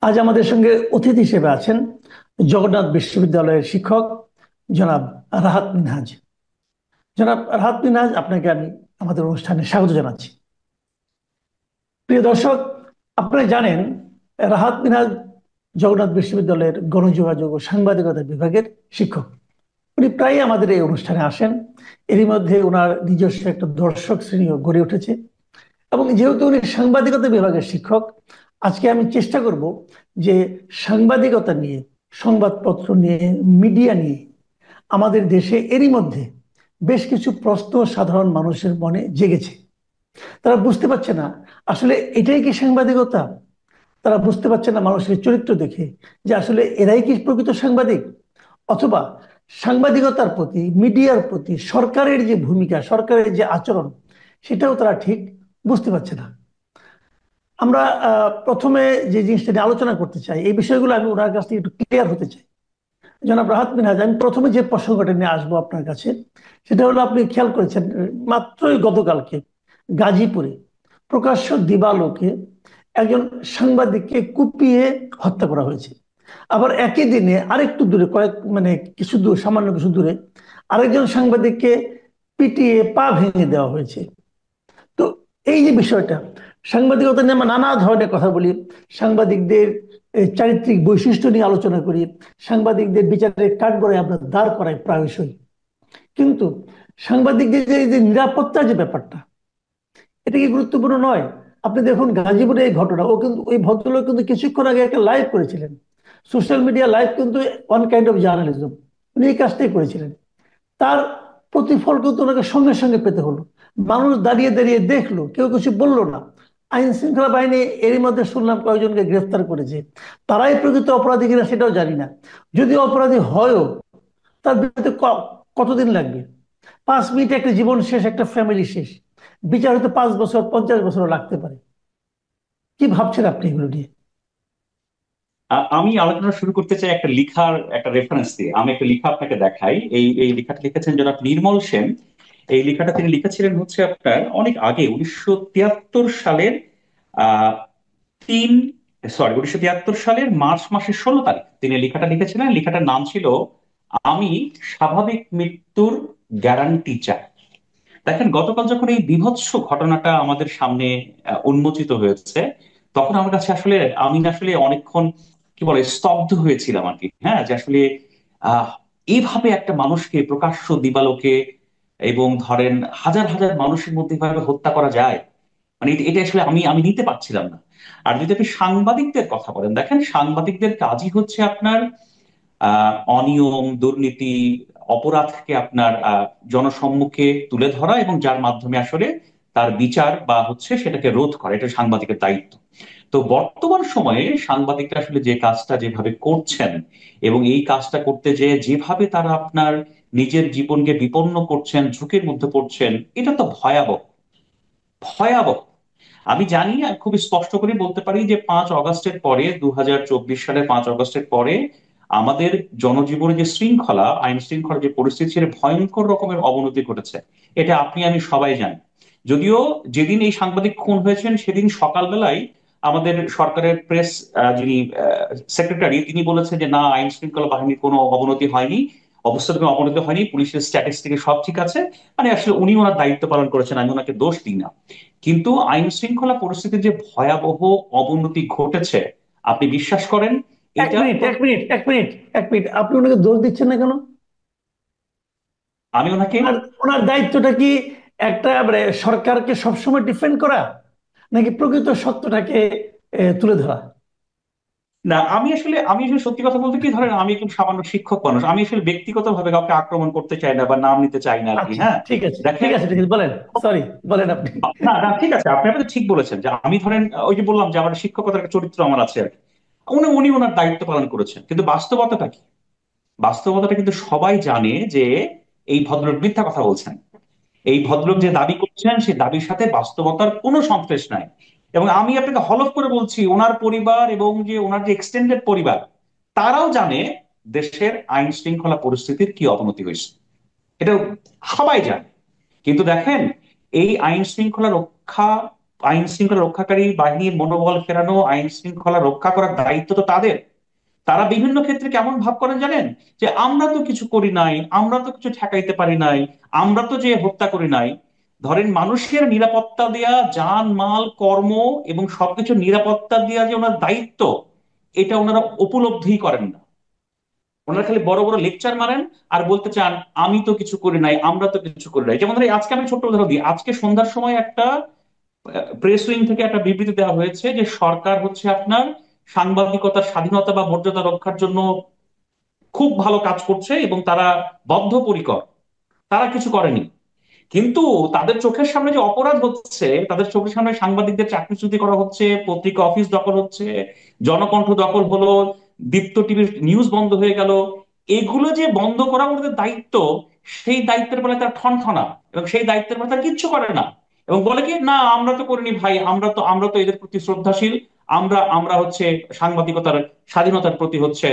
আজ আমাদের সঙ্গে অতিথি হিসেবে আছেন জগন্নাথ বিশ্ববিদ্যালয়ের শিক্ষক জনাব রাহাত মিনহাজ। জনাব রাহাত মিনহাজ, আপনাকে আমি আমাদের অনুষ্ঠানে স্বাগত জানাচ্ছি। প্রিয় দর্শক, আপনারা জানেন রাহাত মিনহাজ জগন্নাথ বিশ্ববিদ্যালয়ের গণযোগাযোগ ও সাংবাদিকতা বিভাগের শিক্ষক। উনি প্রায়ই আমাদের এই অনুষ্ঠানে আসেন। এরই মধ্যে ওনার নিজস্ব একটা দর্শক শ্রেণীও গড়ে উঠেছে। এবং যেহেতু উনি সাংবাদিকতা বিভাগের শিক্ষক, আজকে আমি চেষ্টা করব যে সাংবাদিকতা নিয়ে, সংবাদপত্র নিয়ে, মিডিয়া নিয়ে আমাদের দেশে এরই মধ্যে বেশ কিছু প্রশ্ন সাধারণ মানুষের মনে জেগেছে। তারা বুঝতে পারছে না আসলে এটাই কি সাংবাদিকতা। তারা বুঝতে পারছে না মানুষের চরিত্র দেখে যে আসলে এরাই কি প্রকৃত সাংবাদিক, অথবা সাংবাদিকতার প্রতি, মিডিয়ার প্রতি সরকারের যে ভূমিকা, সরকারের যে আচরণ, সেটাও তারা ঠিক বুঝতে পারছে না। আমরা প্রথমে যে জিনিসটা নিয়ে আলোচনা করতে চাই, এই বিষয়গুলো আমি ওনার কাছ থেকে একটু ক্লিয়ার হতে চাই। জনাব রাহাত মিনহাজ, আমি প্রথমে যে প্রসঙ্গটা নিয়ে আসবো আপনার কাছে, সেটা হলো, আপনি খেয়াল করেছেন মাত্রই গতকালকে গাজীপুরে প্রকাশ্য দিবালোকে একজন সাংবাদিককে কুপিয়ে হত্যা করা হয়েছে। আবার একই দিনে আরেকটু দূরে, কিছু দূর, সামান্য কিছু দূরে আরেকজন সাংবাদিককে পিটিয়ে পা ভেঙে দেওয়া হয়েছে। তো এই যে বিষয়টা, সাংবাদিকতা নিয়ে আমরা নানা ধরনের কথা বলি, সাংবাদিকদের চারিত্রিক বৈশিষ্ট্য নিয়ে আলোচনা করি, সাংবাদিকদের বিচারের কাঠগড়ায় আমরা দাঁড় করাই প্রায়শই। কিন্তু সাংবাদিকদের যে এই যে নিরাপত্তার যে ব্যাপারটা, এটা কি গুরুত্বপূর্ণ নয়? আপনি দেখুন গাজীপুরের এই ঘটনা, ও কিন্তু, ওই ভদ্রলোক কিন্তু কিছুক্ষণ আগে একটা লাইভ করেছিলেন, সোশ্যাল মিডিয়া লাইভ, কিন্তু ওয়ান কাইন্ড অফ জার্নালিজম। উনি এই কাজটাই করেছিলেন। তার প্রতিফল কিন্তু ওনাকে সঙ্গে সঙ্গে পেতে হলো। মানুষ দাঁড়িয়ে দাঁড়িয়ে দেখলো, কেউ কিছু বললো না। আইন শৃঙ্খলা বাহিনী এরই মধ্যে শুনলাম কয়েকজনকে গ্রেফতার করেছে। তারাই প্রকৃত অপরাধী কিনা সেটাও জানি না। যদি অপরাধী হয়ও, তার বিরুদ্ধে কতদিন লাগবে? 5 মিনিটে একটা জীবন শেষ, একটা ফ্যামিলি শেষ। বিচার হতে 5 বছর, 50 বছরও লাগতে পারে। কি ভাবছেন আপনি এগুলো নিয়ে? আমি আলোচনা শুরু করতে চাই একটা লিখার একটা রেফারেন্স দিয়ে। আমি একটা লিখা আপনাকে দেখাই। এই লেখাটা লিখেছেন জনাব নির্মল সেন। এই লেখাটা তিনি লিখেছিলেন হচ্ছে আপনার অনেক আগে, 1973 সালের আহ 3 সরি 1973 সালের মার্চ মাসের 16 তারিখ তিনি এই লেখাটা লিখেছিলেন। লেখাটার নাম ছিল আমি স্বাভাবিক মৃত্যুর গ্যারান্টি চাই। দেখেন, গতকাল যখন এই বীভৎস ঘটনাটা আমাদের সামনে উন্মোচিত হয়েছে, তখন আমার কাছে আসলে, আমি আসলে অনেকক্ষণ কি বলে স্তব্ধ হয়েছিলাম আর কি। হ্যাঁ, যে আসলে আহ এইভাবে একটা মানুষকে প্রকাশ্য দিবালোকে এবং ধরেন হাজার হাজার মানুষের মধ্যে এভাবে হত্যা করা যায়, মানে এটা আসলে আমি আমি নিতে পারছিলাম না। আর যদি আপনি সাংবাদিকদের কথা বলেন, দেখেন সাংবাদিকদের কাজই হচ্ছে আপনার অনিয়ম, দুর্নীতি, অপরাধকে আপনার জনসম্মুখে তুলে ধরা এবং যার মাধ্যমে আসলে তার বিচার বা হচ্ছে সেটাকে রোধ করা, এটা সাংবাদিকের দায়িত্ব। তো বর্তমান সময়ে সাংবাদিকরা আসলে যে কাজটা যেভাবে করছেন এবং এই কাজটা করতে যেয়ে যেভাবে তারা আপনার নিজের জীবনকে বিপন্ন করছেন, ঝুঁকির মধ্যে পড়ছেন, এটা তো ভয়াবহ, ভয়াবহ। আমি জানি, আমি খুব স্পষ্ট করে বলতে পারি যে 5 আগস্টের পরে, 2024 সালের 5 আগস্টের পরে আমাদের জনজীবনে যে শৃঙ্খলা, আইন শৃঙ্খলা যে পরিস্থিতি, সেটা ভয়ঙ্কর রকমের অবনতি ঘটেছে। এটা আপনি আমি সবাই জানি। যদিও যেদিন এই সাংবাদিক খুন হয়েছেন সেদিন সকালবেলায় আমাদের সরকারের প্রেস যিনি সেক্রেটারি, তিনি বলেছেন যে না, আইন শৃঙ্খলা বাহিনীর কোনো অবনতি হয়নি, অবস্থার কোনো অবনতি হয়নি, পুলিশের স্ট্যাটিস্টিকে সব ঠিক আছে। মানে আসলে উনি ওনার দায়িত্ব পালন করেছেন, আমি ওনাকে দোষ দিই না। কিন্তু আইন শৃঙ্খলা পরিস্থিতির যে ভয়াবহ অবনতি ঘটেছে, আপনি বিশ্বাস করেন এক এটা মিনিট, এক মিনিট, এক মিনিট, এক মিনিট, আপনি ওনাকে দোষ দিচ্ছেন না কেন? আমি ওনাকে, ওনার ওনার দায়িত্বটা কি একটা, সরকারকে সবসময় ডিফেন্ড করা, নাকি প্রকৃত সত্যটাকে তুলে ধরা? না, আমি আসলে সত্যি কথা বলতে কি, ধরেন আমি একজন সামান্য শিক্ষক মানুষ, আমি আসলে ব্যক্তিগতভাবে কাউকে আক্রমণ করতে চাই না বা নাম নিতে চাই না আর কি। আচ্ছা, হ্যাঁ, ঠিক আছে, ঠিক দেখেন, আছে, ঠিক আছে, বলেন। সরি, বলেন আপনি। না না, ঠিক আছে, আপনি আপনি ঠিক বলেছেন যে আমি ধরেন ওই যে বললাম যে আমার শিক্ষকতার একটা চরিত্র আমার আছে আর কি। উনি উনি ওনার দায়িত্ব পালন করেছেন, কিন্তু বাস্তবতাটা কি? বাস্তবতাটা কিন্তু সবাই জানে যে এই ভদ্রলোক মিথ্যা কথা বলছেন। এই ভদ্রলোক যে দাবি করছেন সেই দাবির সাথে বাস্তবতার কোনো সংশ্লেষ নাই। এবং আমি আপনাকে হলফ করে বলছি, ওনার পরিবার এবং যে ওনার যে এক্সটেন্ডেড পরিবার, তারাও জানে দেশের আইন শৃঙ্খলা পরিস্থিতির কি অবনতি হয়েছে। এটা সবাই জানে। কিন্তু দেখেন, এই আইন শৃঙ্খলা রক্ষা আইন শৃঙ্খলা রক্ষাকারী বাহিনীর মনোবল ফেরানো, আইন শৃঙ্খলা রক্ষা করার দায়িত্ব তো তাদের। তারা বিভিন্ন ক্ষেত্রে কেমন ভাব করেন জানেন, যে আমরা তো কিছু করি নাই, আমরা তো কিছু ঠেকাইতে পারি নাই, আমরা তো যে হত্যা করি নাই। ধরেন মানুষের নিরাপত্তা দেয়া, জান মাল কর্ম এবং সবকিছু নিরাপত্তা দেয়া যে ওনার দায়িত্ব, এটা ওনারা উপলব্ধি করেন না। ওনারা খালি বড় বড় লেকচার মারেন আর বলতে চান আমি তো কিছু করি নাই, আমরা তো কিছু করি নাই। যেমন ধরেন আজকে আমি ছোট্ট উদাহরণ দিই, আজকে সন্ধ্যার সময় একটা প্রেস উইং থেকে একটা বিবৃতি দেওয়া হয়েছে যে সরকার হচ্ছে আপনার সাংবাদিকতার স্বাধীনতা বা মর্যাদা রক্ষার জন্য খুব ভালো কাজ করছে এবং তারা বদ্ধপরিকর, তারা কিছু করেনি। কিন্তু তাদের চোখের সামনে যে অপরাধ হচ্ছে, তাদের চোখের সামনে সাংবাদিকদের চাকরিচ্যুতি করা হচ্ছে, পত্রিকা অফিস দখল হচ্ছে, জনকণ্ঠ দখল হলো, দীপ্ত টিভির নিউজ বন্ধ হয়ে গেল, এগুলো যে বন্ধ করা আমাদের দায়িত্ব, সেই দায়িত্বের বেলায় তার ঠনঠনা, এবং সেই দায়িত্বের বেলায় তার কিচ্ছু করে না। এবং বলে কি না আমরা তো করিনি ভাই, আমরা তো এদের প্রতি শ্রদ্ধাশীল, আমরা আমরা হচ্ছে সাংবাদিকতার স্বাধীনতার প্রতি হচ্ছে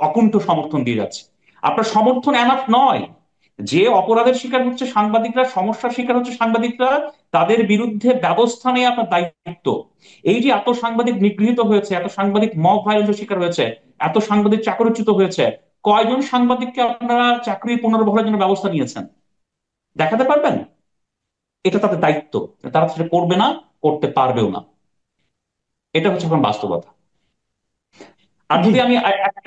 অকুণ্ঠ সমর্থন দিয়ে যাচ্ছে। আপনার সমর্থন এনাফ নয়। যে অপরাধের শিকার হচ্ছে সাংবাদিকরা, সমস্যার শিকার হচ্ছে সাংবাদিকরা, তাদের বিরুদ্ধে ব্যবস্থা নেওয়া আপনার দায়িত্ব। এই যে এত সাংবাদিক নিগৃহীত হয়েছে, এত সাংবাদিক মব ভায়োলেন্সের শিকার হয়েছে, এত সাংবাদিক চাকরিচ্যুত হয়েছে, কয়জন সাংবাদিককে আপনারা চাকরি পুনর্বহালের জন্য ব্যবস্থা নিয়েছেন দেখাতে পারবেন? এটা তাদের দায়িত্ব, তারা সেটা করবে না, করতে পারবেও না। এটা হচ্ছে এখন বাস্তবতা। আর জি। যদি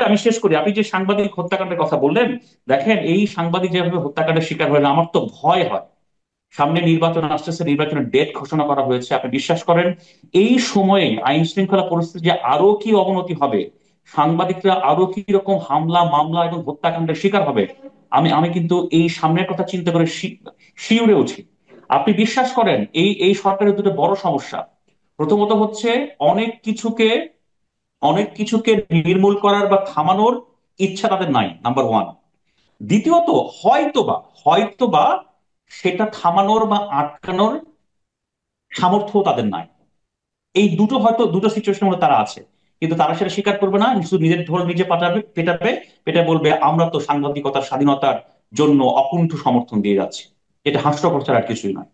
আমি শেষ করি, আপনি যে সাংবাদিক হত্যাকাণ্ডের কথা বললেন, দেখেন এই সাংবাদিক যেভাবে হত্যাকাণ্ডের শিকার হলেন, আমার তো ভয় হয়। সামনে নির্বাচন আসতেছে, নির্বাচনের ডেট ঘোষণা করা হয়েছে, আপনি বিশ্বাস করেন এই সময়ে আইন শৃঙ্খলা পরিস্থিতি যে আরো কি অবনতি হবে, সাংবাদিকরা আরো কি রকম হামলা মামলা এবং হত্যাকাণ্ডের শিকার হবে, আমি আমি কিন্তু এই সামনের কথা চিন্তা করে শিউরে উঠি। আপনি বিশ্বাস করেন এই এই সরকারের দুটো বড় সমস্যা। প্রথমত হচ্ছে অনেক কিছুকে অনেক কিছুকে নির্মূল করার বা থামানোর ইচ্ছা তাদের নাই, নাম্বার ওয়ান। দ্বিতীয়ত হয়তোবা সেটা থামানোর বা আটকানোর সামর্থ্য তাদের নাই। এই দুটো হয়তো দুটো সিচুয়েশনের মধ্যে তারা আছে, কিন্তু তারা সেটা স্বীকার করবে না, শুধু নিজের ঢোল নিজে পেটাবে, পেটে বলবে আমরা তো সাংবাদিকতার স্বাধীনতার জন্য অকুণ্ঠ সমর্থন দিয়ে যাচ্ছি। এটা হাস্যকর ছাড়া আর কিছুই নয়।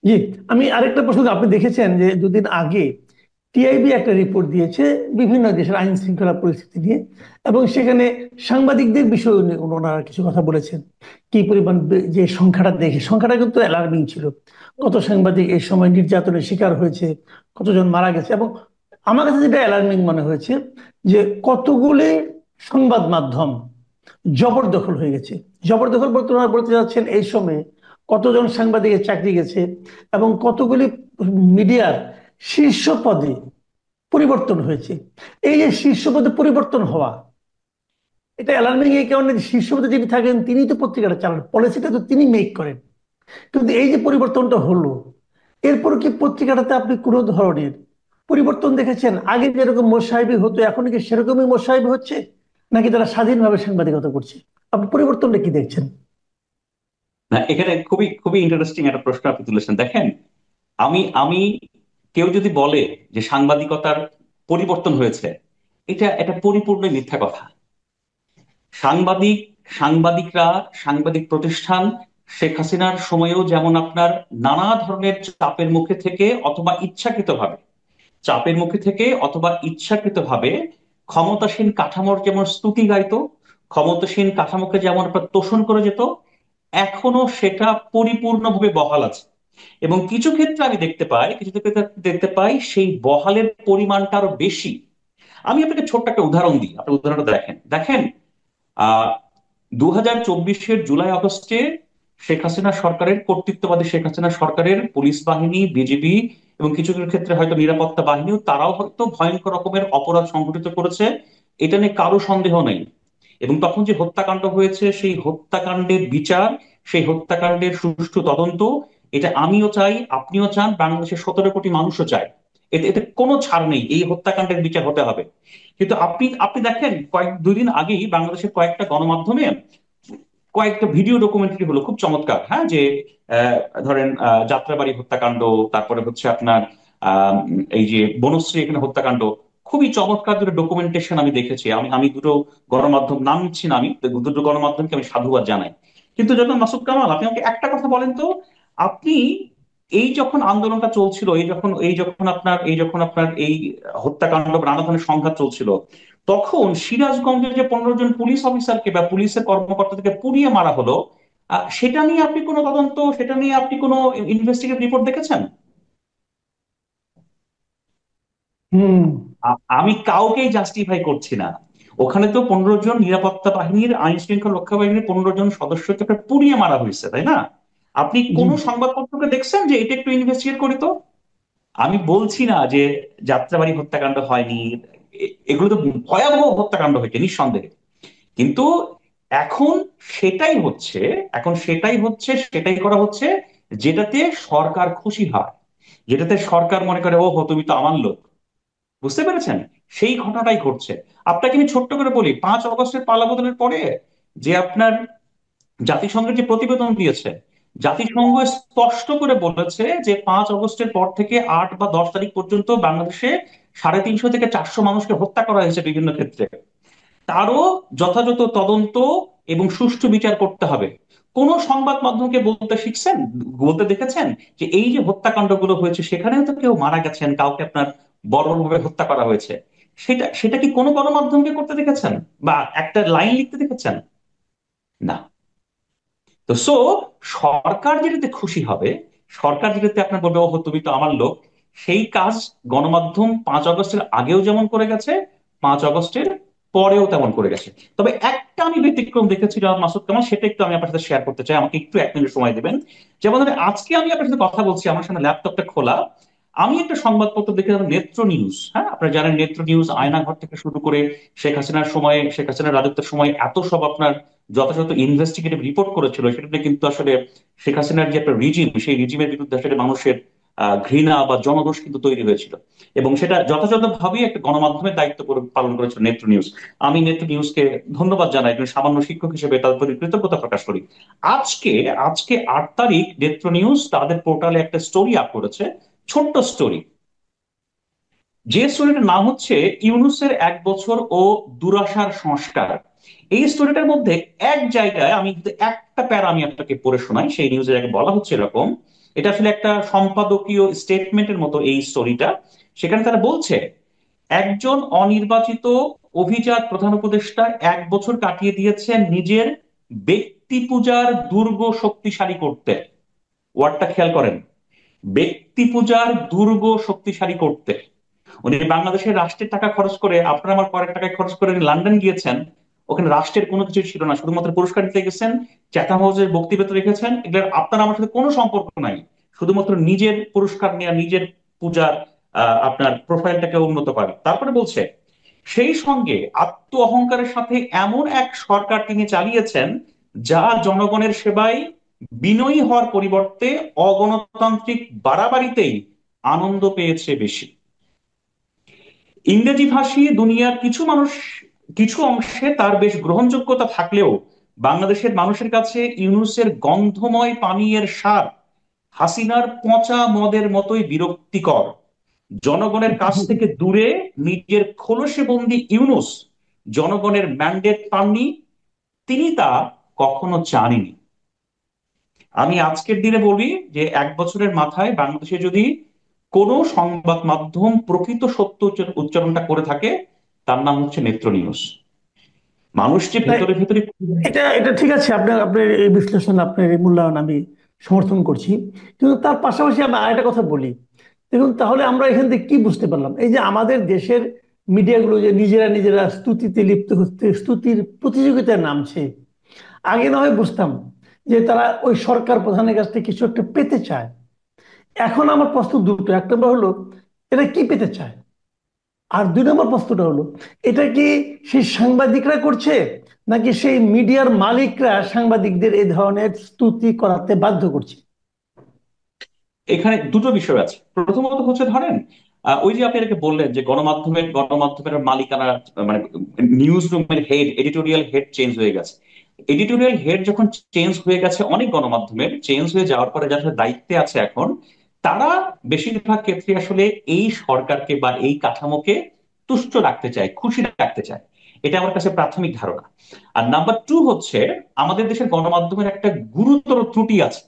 জি, আমি আরেকটা প্রশ্ন, আপনি দেখেছেন যে দুদিন আগে টিআইবি একটা রিপোর্ট দিয়েছে বিভিন্ন দেশের আইন শৃঙ্খলা পরিস্থিতি নিয়ে, এবং সেখানে সাংবাদিকদের বিষয়ে ওনারা কিছু কথা বলেছেন। কি পরিমাণ যে সংখ্যাটা, দেখে সংখ্যাটা কিন্তু অ্যালার্মিং ছিল। কত সাংবাদিক এই সময় নির্যাতনের শিকার হয়েছে, কতজন মারা গেছে। এবং আমার কাছে যেটা অ্যালার্মিং মনে হয়েছে, যে কতগুলি সংবাদ মাধ্যম জবরদখল হয়ে গেছে। জবরদখল বলতে ওনারা বলতে যাচ্ছেন এই সময়ে কতজন সাংবাদিকের চাকরি গেছে, এবং কতগুলি মিডিয়ার শীর্ষ পদে পরিবর্তন হয়েছে। এই যে শীর্ষ পদে পরিবর্তন হওয়া, এটা অ্যালার্মিং এই কারণে যে শীর্ষ পদে যিনি থাকেন তিনি তো পত্রিকাটা চালান, পলিসিটা তো তিনি মেক করেন। কিন্তু এই যে পরিবর্তনটা হলো, এরপর কি পত্রিকাটাতে আপনি কোনো ধরনের পরিবর্তন দেখেছেন? আগে যেরকম মোসাহেবি হতো এখন কি সেরকমই মোসাহেবি হচ্ছে, নাকি তারা স্বাধীনভাবে সাংবাদিকতা করছে? আপনি পরিবর্তনটা কি দেখছেন? না, এখানে খুবই খুবই ইন্টারেস্টিং একটা প্রশ্ন আপনি তুলেছেন। দেখেন, আমি আমি কেউ যদি বলে যে সাংবাদিকতার পরিবর্তন হয়েছে, এটা এটা পরিপূর্ণ মিথ্যা কথা। সাংবাদিক সাংবাদিকরা, সাংবাদিক প্রতিষ্ঠান শেখ হাসিনার সময়েও যেমন আপনার নানা ধরনের চাপের মুখে থেকে অথবা ইচ্ছাকৃতভাবে ক্ষমতাসীন কাঠামোর যেমন স্তুতি গাইতো, ক্ষমতাসীন কাঠামোকে যেমন আপনার তোষণ করে যেত, এখনো সেটা পরিপূর্ণভাবে বহাল আছে। এবং কিছু ক্ষেত্রে দেখতে পাই সেই বহালের পরিমাণটা আরো বেশি। আমি আপনাকে ছোট্ট একটা উদাহরণ দিই, আপনি উদাহরণটা দেখেন দেখেন। 2024-এর জুলাই আগস্টে শেখ হাসিনা সরকারের পুলিশ বাহিনী, বিজিবি এবং কিছু কিছু ক্ষেত্রে হয়তো নিরাপত্তা বাহিনীও, তারাও হয়তো ভয়ঙ্কর রকমের অপরাধ সংঘটিত করেছে, এটা নিয়ে কারো সন্দেহ নেই। এবং তখন যে হত্যাকাণ্ড হয়েছে, সেই হত্যাকাণ্ডের বিচার, সেই হত্যাকাণ্ডের সুষ্ঠু তদন্ত, এটা আমিও চাই, আপনিও চান, বাংলাদেশের 17 কোটি মানুষও চায়। এতে এতে কোনো ছাড় নেই, এই হত্যাকাণ্ডের বিচার হতে হবে। কিন্তু আপনি আপনি দেখেন, দুই দিন আগেই বাংলাদেশের কয়েকটা গণমাধ্যমে কয়েকটা ভিডিও ডকুমেন্টারি হলো, খুব চমৎকার, হ্যাঁ, যে আহ, ধরেন যাত্রাবাড়ি হত্যাকাণ্ড, তারপরে হচ্ছে আপনার এই যে বনশ্রী এখানে হত্যাকাণ্ড, খুবই চমৎকার দুটো ডকুমেন্টেশন আমি দেখেছি। আমি আমি দুটো গণমাধ্যম নাম নিচ্ছি না, আমি দুটো গণমাধ্যমকে আমি সাধুবাদ জানাই। কিন্তু যখন মাসুদ কামাল, আপনি আমাকে একটা কথা বলেন তো, আপনি এই যখন আন্দোলনটা চলছিল, এই যখন আপনার এই হত্যাকাণ্ড বা নানা ধরনের সংঘাত চলছিল, তখন সিরাজগঞ্জে যে 15 জন পুলিশ অফিসারকে বা পুলিশের কর্মকর্তাদেরকে পুড়িয়ে মারা হলো, সেটা নিয়ে আপনি কোনো তদন্ত, সেটা নিয়ে আপনি কোনো ইনভেস্টিগেটিভ রিপোর্ট দেখেছেন? হুম। আমি কাউকেই জাস্টিফাই করছি না। ওখানে তো 15 জন নিরাপত্তা বাহিনীর, আইন শৃঙ্খলা রক্ষা বাহিনীর 15 জন সদস্যকে পুড়িয়ে মারা হয়েছে, তাই না? আপনি জি। কোন সংবাদপত্রকে দেখছেন যে এটা একটু ইনভেস্টিগেট করি তো? আমি বলছি না যে যাত্রাবাড়ি হত্যাকাণ্ড হয়নি, এগুলো তো ভয়াবহ হত্যাকাণ্ড হয়েছে নিঃসন্দেহে। কিন্তু এখন সেটাই হচ্ছে, সেটাই করা হচ্ছে যেটাতে সরকার খুশি হয়, যেটাতে সরকার মনে করে ও হো তুমি তো আমার লোক। বুঝতে পেরেছেন? সেই ঘটনাটাই ঘটছে। আপনাকে আমি ছোট্ট করে বলি, 5 আগস্টের পালাবদলের পরে যে আপনার জাতিসংঘের যে প্রতিবেদন দিয়েছে, জাতিসংঘ স্পষ্ট করে বলেছে যে 5 আগস্টের পর থেকে 8 বা 10 তারিখ পর্যন্ত বাংলাদেশে 350 থেকে 400 মানুষকে হত্যা করা হয়েছে বিভিন্ন ক্ষেত্রে। তারও যথাযথ তদন্ত এবং সুষ্ঠু বিচার করতে হবে। কোন সংবাদ মাধ্যমকে বলতে দেখেছেন যে এই যে হত্যাকাণ্ডগুলো হয়েছে সেখানেও তো কেউ মারা গেছেন, কাউকে আপনার বর্বরভাবে হত্যা করা হয়েছে? সেটা সেটা কি কোনো গণমাধ্যমকে করতে দেখেছেন বা একটা লাইন লিখতে দেখেছেন? না। তো সরকার যেটাতে খুশি হবে, সরকার যেটাতে আপনার বলবে ওহো তুমি তো আমার লোক, সেই কাজ গণমাধ্যম 5 আগস্টের আগেও যেমন করে গেছে, 5 আগস্টের পরেও তেমন করে গেছে। তবে একটা আমি ব্যতিক্রম দেখেছি জনাব মাসুদ কামাল, সেটা একটু আমি আপনার সাথে শেয়ার করতে চাই, আমাকে একটু 1 মিনিট সময় দেবেন। যেমন ধরেন আজকে আমি আপনার সাথে কথা বলছি, আমার সামনে ল্যাপটপটা খোলা, আমি একটা সংবাদপত্র দেখে, নেত্র নিউজ, হ্যাঁ আপনারা জানেন নেত্র নিউজ আয়নাঘর থেকে শুরু করে শেখ হাসিনার রাজত্বের সময় এত সব আপনার যথাযথ ইনভেস্টিগেটিভ রিপোর্ট করেছিল, সেটাতে কিন্তু আসলে শেখ হাসিনার যে একটা রিজিম, সেই রিজিমের বিরুদ্ধে আসলে মানুষের ঘৃণা বা জনরোষ কিন্তু তৈরি হয়েছিল। এবং সেটা যথাযথভাবেই একটা গণমাধ্যমের দায়িত্ব পালন করেছিল নেত্র নিউজ। আমি নেত্র নিউজকে ধন্যবাদ জানাই, একজন সামান্য শিক্ষক হিসেবে তাদের প্রতি কৃতজ্ঞতা প্রকাশ করি। আজকে আজকে 8 তারিখ নেত্র নিউজ তাদের পোর্টালে একটা স্টোরি আপ করেছে, ছোট্ট স্টোরি। যে স্টোরিটার নাম হচ্ছে ইউনুসের 1 বছর ও দুরাশার সংস্কার। এই স্টোরিটার মধ্যে এক জায়গায় আমি যদি একটা প্যারা আমি আপনাকে পড়ে শোনাই, সেই নিউজে যাকে বলা হচ্ছে এরকম, এটা আসলে একটা সম্পাদকীয় স্টেটমেন্টের মতো এই স্টোরিটা। সেখানে তারা বলছে, একজন অনির্বাচিত অভিজাত প্রধান উপদেষ্টা 1 বছর কাটিয়ে দিয়েছেন নিজের ব্যক্তি পূজার দুর্গ শক্তিশালী করতে। ওয়ার্ডটা খেয়াল করেন, ব্যক্তি পূজার দুর্গ শক্তিশালী করতে। উনি বাংলাদেশের রাষ্ট্রের টাকা খরচ করে, আপনার আমার করের টাকায় খরচ করে উনি লন্ডন গিয়েছেন। ওখানে রাষ্ট্রের কোনো কিছু ছিল না, শুধুমাত্র পুরস্কার দিতে গেছেন, চ্যাথাম হাউসের বক্তব্য রেখেছেন, এগুলোর আপনার আমার সাথে কোনো সম্পর্ক নাই। শুধুমাত্র নিজের পুরস্কার নেওয়া, নিজের পূজার আপনার প্রোফাইলটাকে উন্নত করে। তারপরে বলছে, সেই সঙ্গে আত্ম অহংকারের সাথে এমন এক সরকার তিনি চালিয়েছেন যা জনগণের সেবায় বিনয়ী হওয়ার পরিবর্তে অগণতান্ত্রিক বাড়াবাড়িতেই আনন্দ পেয়েছে বেশি। ইংরেজি ভাষী দুনিয়ার কিছু অংশে তার বেশ গ্রহণযোগ্যতা থাকলেও বাংলাদেশের মানুষের কাছে ইউনূসের গন্ধময় পানীয়ের স্বাদ হাসিনার পচা মদের মতোই বিরক্তিকর। জনগণের কাছ থেকে দূরে নিজের খোলসে বন্দি ইউনূস জনগণের ম্যান্ডেট পাননি, তিনি তা কখনো চাননি। আমি আজকের দিনে বলি যে 1 বছরের মাথায় বাংলাদেশে যদি কোনো সংবাদ মাধ্যম প্রকৃত সত্য উচ্চারণটা করে থাকে, তার নাম হচ্ছে নেত্র নিউজ। মানুষ যে না, ভেতরে ভেতরে। এটা এটা ঠিক আছে, আপনার আপনার এই বিশ্লেষণ, আপনার এই মূল্যায়ন আমি সমর্থন করছি। কিন্তু তার পাশাপাশি আমি আরেকটা কথা বলি। দেখুন, তাহলে আমরা এখান থেকে কি বুঝতে পারলাম? এই যে আমাদের দেশের মিডিয়াগুলো যে নিজেরা নিজেরা স্তুতিতে লিপ্ত হচ্ছে, স্তুতির প্রতিযোগিতায় নামছে। আগে না হয় বুঝতাম যে তারা ওই সরকার প্রধানের কাছ থেকে কিছু একটা পেতে চায়। এখন আমার প্রশ্ন দুটো, এক নম্বর হলো এরা কি পেতে চায়, আর 2 নম্বর প্রশ্নটা হলো এটা কি সেই সাংবাদিকরা করছে, নাকি সেই মিডিয়ার মালিকরা সাংবাদিকদের এই ধরনের স্তুতি করাতে বাধ্য করছে? এখানে দুটো বিষয় আছে। প্রথমত হচ্ছে ধরেন, ওই যে আপনি এটাকে বললেন যে গণমাধ্যমের মালিকানা, মানে নিউজ রুমের হেড, এডিটোরিয়াল হেড চেঞ্জ হয়ে গেছে। এডিটোরিয়াল হেড যখন চেঞ্জ হয়ে গেছে, অনেক গণমাধ্যমের চেঞ্জ হয়ে যাওয়ার পরে যারা দায়িত্বে আছে এখন, তারা বেশিরভাগ ক্ষেত্রে আসলে এই সরকারকে বা এই কাঠামোকে তুষ্ট রাখতে চায়, খুশি রাখতে চায়। এটা আমার কাছে প্রাথমিক ধারণা। আর নাম্বার টু হচ্ছে, আমাদের দেশের গণমাধ্যমের একটা গুরুতর ত্রুটি আছে।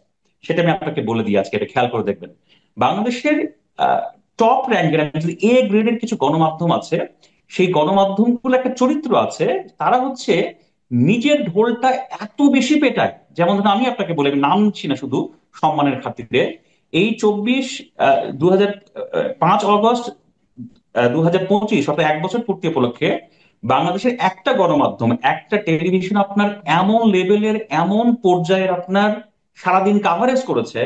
সেটা আমি আপনাকে বলে দিই আজকে, এটা খেয়াল করে দেখবেন। বাংলাদেশের টপ র্যাঙ্কের, যদি এ গ্রেডের কিছু গণমাধ্যম আছে, সেই গণমাধ্যমগুলো একটা চরিত্র আছে। তারা হচ্ছে নিজের ঢোলটা এত বেশি পেটায়, যেমন ধরুন আমি আপনাকে বলে, আমি নাম নিচ্ছি না শুধু সম্মানের খাতিরে, এই 5 অগস্ট 2025, অর্থাৎ 1 বছর পূর্তি উপলক্ষে বাংলাদেশের একটা গণমাধ্যম, একটা টেলিভিশন আপনার এমন লেভেলের, এমন পর্যায়ের আপনার সারাদিন কাভারেজ করেছে,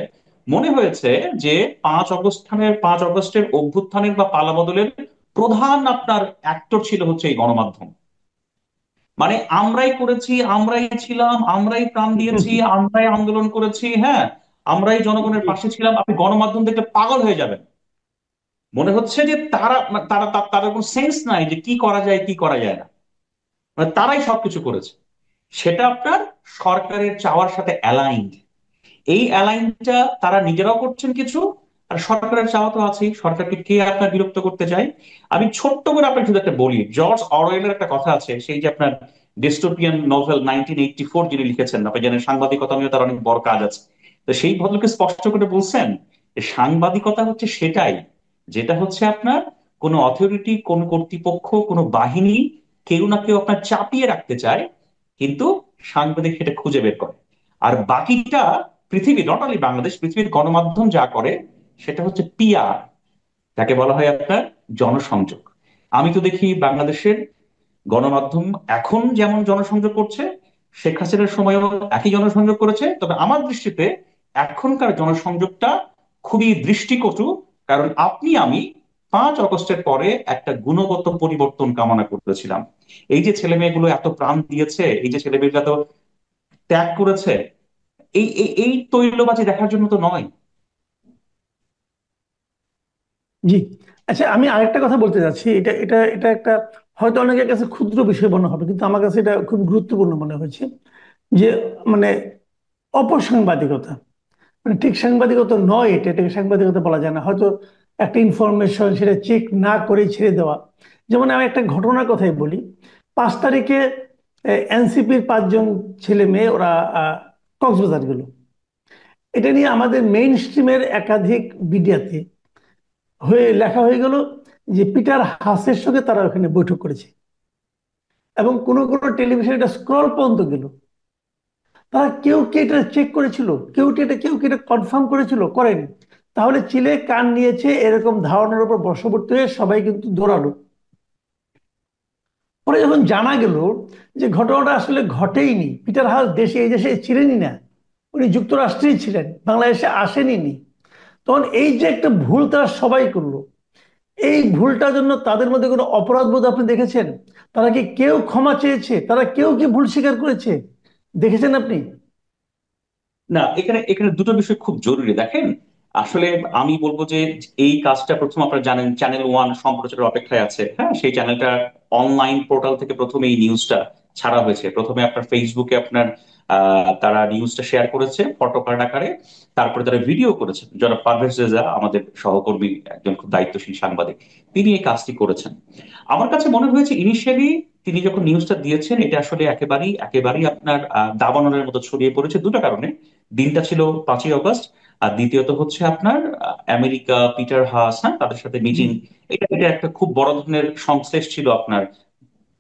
মনে হয়েছে যে 5 অগস্টের অভ্যুত্থানের বা পালাবদলের প্রধান আপনার অ্যাক্টর ছিল হচ্ছে এই গণমাধ্যম। মানে আমরাই করেছি, আমরাই ছিলাম, আমরাই প্রাণ দিয়েছি, আমরাই আন্দোলন করেছি, হ্যাঁ, আমরাই জনগণের জি। পাশে ছিলাম। আপনি গণমাধ্যম দেখলে পাগল হয়ে যাবেন। মনে হচ্ছে যে তারা তারা তাদের কোনো সেন্স নাই যে কি করা যায় কি করা যায় না, মানে তারাই সবকিছু করেছে। সেটা আপনার সরকারের চাওয়ার সাথে অ্যালাইন্ড। এই অ্যালাইনটা তারা নিজেরাও করছেন কিছু, আর সরকারের চাওয়া তো আছেই। সরকারকে কে আপনার বিরক্ত করতে চায়? আমি ছোট্ট করে আপনাকে শুধু একটা বলি, জর্জ অরওয়েলের একটা কথা আছে, সেই যে আপনার ডিস্টোপিয়ান নোভেল 1984 যিনি লিখেছেন, আপনি জানেন সাংবাদিকতা নিয়ে তার অনেক বড় কাজ আছে। তো সেই ভদ্রলোকে স্পষ্ট করে বলছেন যে সাংবাদিকতা হচ্ছে সেটাই, যেটা হচ্ছে আপনার কোনো অথরিটি, কোন কর্তৃপক্ষ, কোনো বাহিনী কেউ না কেউ আপনার চাপিয়ে রাখতে চায়, কিন্তু সাংবাদিক সেটা খুঁজে বের করে। আর বাকিটা পৃথিবী, নট অনলি বাংলাদেশ, পৃথিবীর গণমাধ্যম যা করে সেটা হচ্ছে পিআর, যাকে বলা হয় আপনার জনসংযোগ। আমি তো দেখি বাংলাদেশের গণমাধ্যম এখন যেমন জনসংযোগ করছে, শেখ হাসিনার সময়ও একই জনসংযোগ করেছে, তবে আমার দৃষ্টিতে এখনকার জনসংযোগটা খুবই দৃষ্টিকটু। কারণ আপনি আমি 5 অগস্টের পরে একটা গুণগত পরিবর্তন কামনা করতেছিলাম। এই যে ছেলে মেয়েগুলো এত প্রাণ দিয়েছে, এই যে ছেলে মেয়েগুলো এত ত্যাগ করেছে, এই তৈলবাজি দেখার জন্য তো নয়। জি। আচ্ছা, আমি আরেকটা কথা বলতে চাচ্ছি। এটা এটা এটা একটা হয়তো অনেকের কাছে ক্ষুদ্র বিষয় মনে হবে, কিন্তু আমার কাছে এটা খুব গুরুত্বপূর্ণ মনে হয়েছে। যে মানে অপসাংবাদিকতা, মানে ঠিক সাংবাদিকতা নয় এটা, এটাকে সাংবাদিকতা বলা যায় না হয়তো। একটা ইনফরমেশন সেটা চেক না করে ছেড়ে দেওয়া। যেমন আমি একটা ঘটনার কথাই বলি। 5 তারিখে এনসিপির 5 জন ছেলে মেয়ে ওরা কক্সবাজার গেল। এটা নিয়ে আমাদের মেইন স্ট্রিমের একাধিক মিডিয়াতে লেখা হয়ে গেল যে পিটার হাসের সঙ্গে তারা ওখানে বৈঠক করেছে, এবং কোনো কোনো টেলিভিশনে এটা স্ক্রল পর্যন্ত গেল। তারা কেউ কি এটা চেক করেছিল? কেউ কি এটা কনফার্ম করেছিল? করেনি। তাহলে চিলে কান নিয়েছে এরকম ধারণার উপর বশবর্তী হয়ে সবাই কিন্তু দৌড়ালো। পরে যখন জানা গেল যে ঘটনাটা আসলে ঘটেইনি, পিটার হাস এই দেশে ছিলেনই না, উনি যুক্তরাষ্ট্রেই ছিলেন, বাংলাদেশে আসেনি নি, তখন এই যে একটা ভুল তারা সবাই করলো, এই ভুলটার জন্য তাদের মধ্যে কোনো অপরাধ বোধ আপনি দেখেছেন? তারা কি কেউ ক্ষমা চেয়েছে? তারা কেউ কি ভুল স্বীকার করেছে? দেখেছেন আপনি? না, এখানে এখানে দুটো বিষয় খুব জরুরি, দেখেন। আসলে আমি বলবো যে এই কাজটা প্রথম আপনারা জানেন চ্যানেল ওয়ান সম্প্রচারের অপেক্ষায় আছে, হ্যাঁ, সেই চ্যানেলটা অনলাইন পোর্টাল থেকে প্রথমে এই নিউজটা ছাড়া হয়েছে। প্রথমে আপনার ফেসবুকে আপনার তারা নিউজটা শেয়ার করেছে ফটো কার্ড আকারে, তারপরে তারা ভিডিও করেছেন। যারা পারভেজ রেজা, আমাদের সহকর্মী, একজন খুব দায়িত্বশীল সাংবাদিক, তিনি এই কাজটি করেছেন। আমার কাছে মনে হয়েছে ইনিশিয়ালি তিনি যখন নিউজটা দিয়েছেন, এটা আসলে একেবারেই একেবারেই আপনার দাবানলের মতো ছড়িয়ে পড়েছে দুটো কারণে। দিনটা ছিল 5ই অগস্ট, আর দ্বিতীয়ত হচ্ছে আপনার আমেরিকা, পিটার হাস, হ্যাঁ, তাদের সাথে জি। মিটিং। এটা এটা একটা খুব বড় ধরনের সংশ্লেষ ছিল আপনার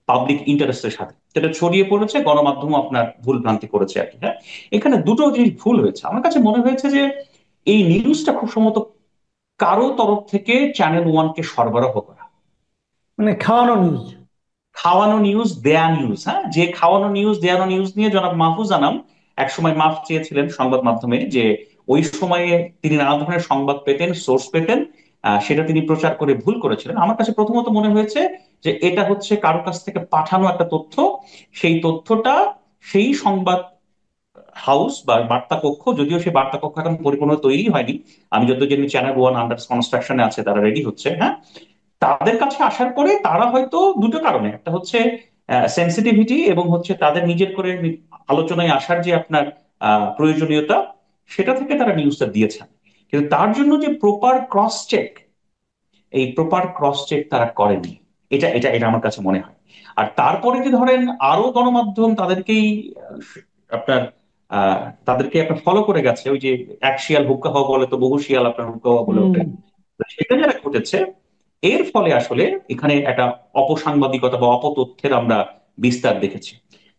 পাবলিক ইন্টারেস্টের সাথে, সেটা ছড়িয়ে পড়েছে, গণমাধ্যম আপনার ভুল ভ্রান্তি করেছে আর কি। হ্যাঁ, এখানে দুটো জিনিস ভুল হয়েছে। আমার কাছে মনে হয়েছে যে এই নিউজটা খুব সম্ভবত কারো তরফ থেকে চ্যানেল ওয়ানকে সরবরাহ করা। মানে খাওয়ানো নিউজ। খাওয়ানো নিউজ, দেয়া নিউজ, হ্যাঁ, যে খাওয়ানো নিউজ দেয়ানো নিউজ নিয়ে জনাব মাহফুজ আনাম একসময় মাফ চেয়েছিলেন সংবাদ মাধ্যমে, যে ওই সময়ে তিনি নানা ধরনের সংবাদ পেতেন, সোর্স পেতেন, সেটা তিনি প্রচার করে ভুল করেছিলেন। আমার কাছে প্রথমত মনে হয়েছে যে এটা হচ্ছে কারো কাছ থেকে পাঠানো একটা তথ্য। সেই তথ্যটা সেই সংবাদ হাউস বা বার্তা কক্ষ, যদিও সেই বার্তা কক্ষ এখন পরিপূর্ণ তৈরি হয়নি, আমি যত জানি চ্যানেল ওয়ান আন্ডার কনস্ট্রাকশনে আছে, তারা রেডি হচ্ছে, হ্যাঁ, তাদের কাছে আসার পরে তারা হয়তো দুটো কারণে, একটা হচ্ছে সেন্সিটিভিটি, এবং হচ্ছে তাদের নিজের করে আলোচনায় আসার যে আপনার প্রয়োজনীয়তা, সেটা থেকে তারা নিউজটা দিয়েছেন। কিন্তু তার জন্য যে প্রপার ক্রস চেক, এই প্রপার ক্রস চেক তারা করেনি। এটা এটা এটা আমার কাছে মনে হয়। আর তারপরে যে ধরেন আরো গণমাধ্যম তাদেরকেই আপনার তাদেরকে আপনার ফলো করে গেছে। ওই যে এক শিয়াল হুক্কা হওয়া বলে তো বহু শিয়াল আপনার হুক্কা হওয়া বলে হুম। ওঠে। তো সেটা যারা ঘটেছে, এর ফলে আসলে এখানে একটা অপসাংবাদিকতা বা অপতথ্যের আমরা বিস্তার দেখেছি।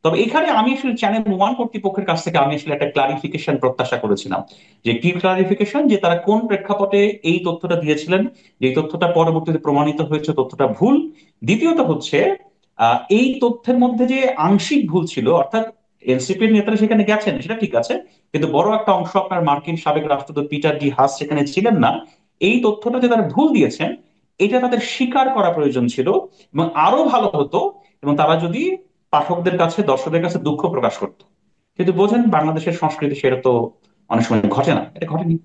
তবে এখানে আমি আসলে চ্যানেল ওয়ান কর্তৃপক্ষের কাছ থেকে আমি আসলে একটা ক্লারিফিকেশন প্রত্যাশা করেছিলাম। যে কি ক্লারিফিকেশন, যে তারা কোন প্রেক্ষাপটে এই তথ্যটা দিয়েছিলেন, যে তথ্যটা পরবর্তীতে প্রমাণিত হয়েছে তথ্যটা ভুল। দ্বিতীয়ত হচ্ছে এই তথ্যের মধ্যে যে আংশিক ভুল ছিল, অর্থাৎ এনসিপির নেতারা সেখানে গেছেন সেটা ঠিক আছে, কিন্তু বড় একটা অংশ আপনার মার্কিন সাবেক রাষ্ট্রদূত পিটার ডি হাস সেখানে ছিলেন না। এই তথ্যটা যে তারা ভুল দিয়েছেন, এটা তাদের স্বীকার করা প্রয়োজন ছিল। এবং আরো ভালো হতো এবং তারা যদি পাঠকদের কাছে, দর্শকদের কাছে দুঃখ প্রকাশ করতো। কিন্তু বোঝেন বাংলাদেশের সংস্কৃতি সেটা তো অনেক সময় ঘটে না, এটা ঘটেনি।